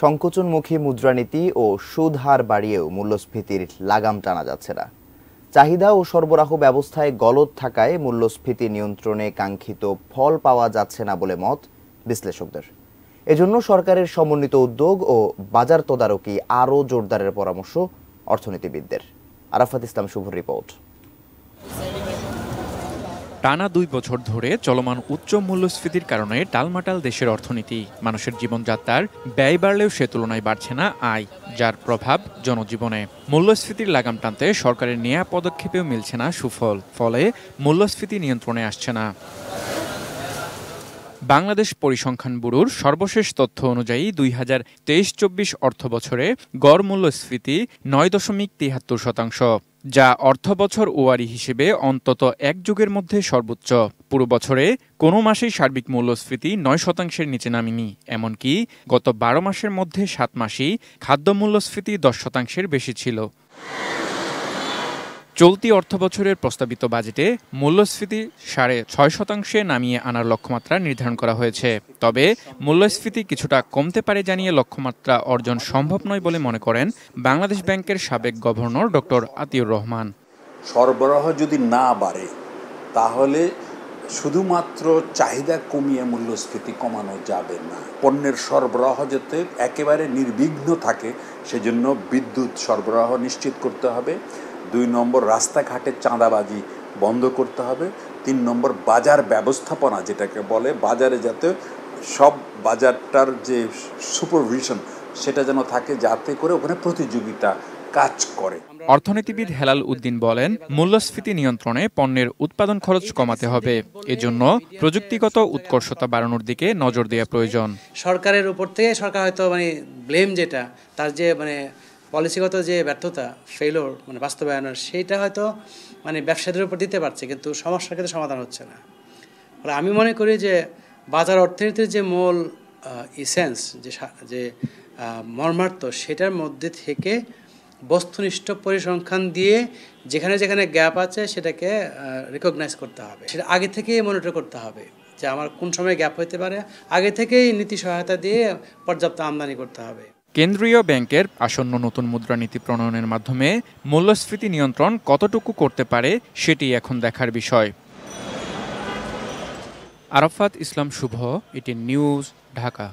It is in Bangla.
সংকোচনমুখী মুদ্রানীতি ও সুদ হার বাড়িয়েও মূল্যস্ফীতির লাগাম টানা যাচ্ছে না। চাহিদা ও সরবরাহ ব্যবস্থায় গলদ থাকায় মূল্যস্ফীতি নিয়ন্ত্রণে কাঙ্ক্ষিত ফল পাওয়া যাচ্ছে না বলে মত বিশ্লেষকদের। এজন্য সরকারের সমন্বিত উদ্যোগ ও বাজার তদারকি আরও জোরদারের পরামর্শ অর্থনীতিবিদদের। আরাফাত ইসলাম শুভর রিপোর্ট। টানা 2 বছর ধরে চলমান উচ্চ মূল্যস্ফীতির কারণে টালমাটাল দেশের অর্থনীতি। মানুষের জীবনযাত্রার ব্যয় বাড়লেও সে তুলনায় বাড়ছে না আয়, যার প্রভাব জনজীবনে। মূল্যস্ফীতির লাগাম টানতে সরকারের নেয়া পদক্ষেপেও মিলছে না সুফল, ফলে মূল্যস্ফীতি নিয়ন্ত্রণে আসছে না। বাংলাদেশ পরিসংখ্যান ব্যুরোর সর্বশেষ তথ্য অনুযায়ী 2023-24 অর্থবছরে গড় মূল্যস্ফীতি 9.73%, যা অর্থবছর ওয়ারি হিসেবে অন্তত এক যুগের মধ্যে সর্বোচ্চ। পুরো বছরে কোনো মাসেই সার্বিক মূল্যস্ফীতি 9%-এর নিচে নামেনি। এমনকি গত 12 মাসের মধ্যে 7 মাসেই খাদ্য মূল্যস্ফীতি 10%-এর বেশি ছিল। চলতি অর্থবছরের প্রস্তাবিত বাজেটে মূল্যস্ফীতি 6.5%-এ নামিয়ে আনার লক্ষ্যমাত্রা নির্ধারণ করা হয়েছে। তবে মূল্যস্ফীতি কিছুটা কমতে পারে জানিয়ে লক্ষ্যমাত্রা অর্জন সম্ভব নয় বলে মনে করেন বাংলাদেশ ব্যাংকের সাবেক গভর্নর ডক্টর আতিউর রহমান। সরবরাহ যদি না বাড়ে তাহলে শুধুমাত্র চাহিদা কমিয়ে মূল্যস্ফীতি কমানো যাবে না। পণ্যের সরবরাহ যাতে একেবারে নির্বিঘ্ন থাকে সেজন্য বিদ্যুৎ সরবরাহ নিশ্চিত করতে হবে। 2 নম্বর, রাস্তাঘাটে চাঁদাবাজি বন্ধ করতে হবে। 3 নম্বর, বাজার ব্যবস্থাপনা যেটাকে বলে, বাজারে যাতে সব বাজারটার যে সুপারভিশন সেটা যেন থাকে, যাতে করে ওখানে প্রতিযোগিতা কাজ করে। অর্থনীতিবিদ হেলাল উদ্দিন বলেন, মূল্যস্ফীতি নিয়ন্ত্রণে পণ্যের উৎপাদন খরচ কমাতে হবে। এজন্য প্রযুক্তিগত উৎকর্ষতা বাড়ানোর দিকে নজর দেওয়া প্রয়োজন। সরকারের উপর থেকে সরকার হয়তো ব্লেম যেটা তার যে পলিসিগত যে ব্যর্থতা, ফেইলিওর বাস্তবায়নের, সেইটা হয়তো ব্যবসায়ীদের উপর দিতে পারছে, কিন্তু সমস্যার ক্ষেত্রে সমাধান হচ্ছে না। আমি মনে করি যে বাজার অর্থনীতির যে মূল ইসেন্স, যে মর্মার্থ, সেটার মধ্যে থেকে বস্তুনিষ্ঠ পরিসংখ্যান দিয়ে যেখানে যেখানে গ্যাপ আছে সেটাকে রিকগনাইজ করতে হবে। সেটা আগে থেকেই মনিটর করতে হবে যে আমার কোন সময় গ্যাপ হতে পারে। আগে থেকেই নীতি সহায়তা দিয়ে পর্যাপ্ত আমদানি করতে হবে। কেন্দ্রীয় ব্যাংকের আসন্ন নতুন মুদ্রানীতি প্রণয়নের মাধ্যমে মূল্যস্ফীতি নিয়ন্ত্রণ কতটুকু করতে পারে সেটি এখন দেখার বিষয়। আরাফাত ইসলাম শুভ, এটি নিউজ, ঢাকা।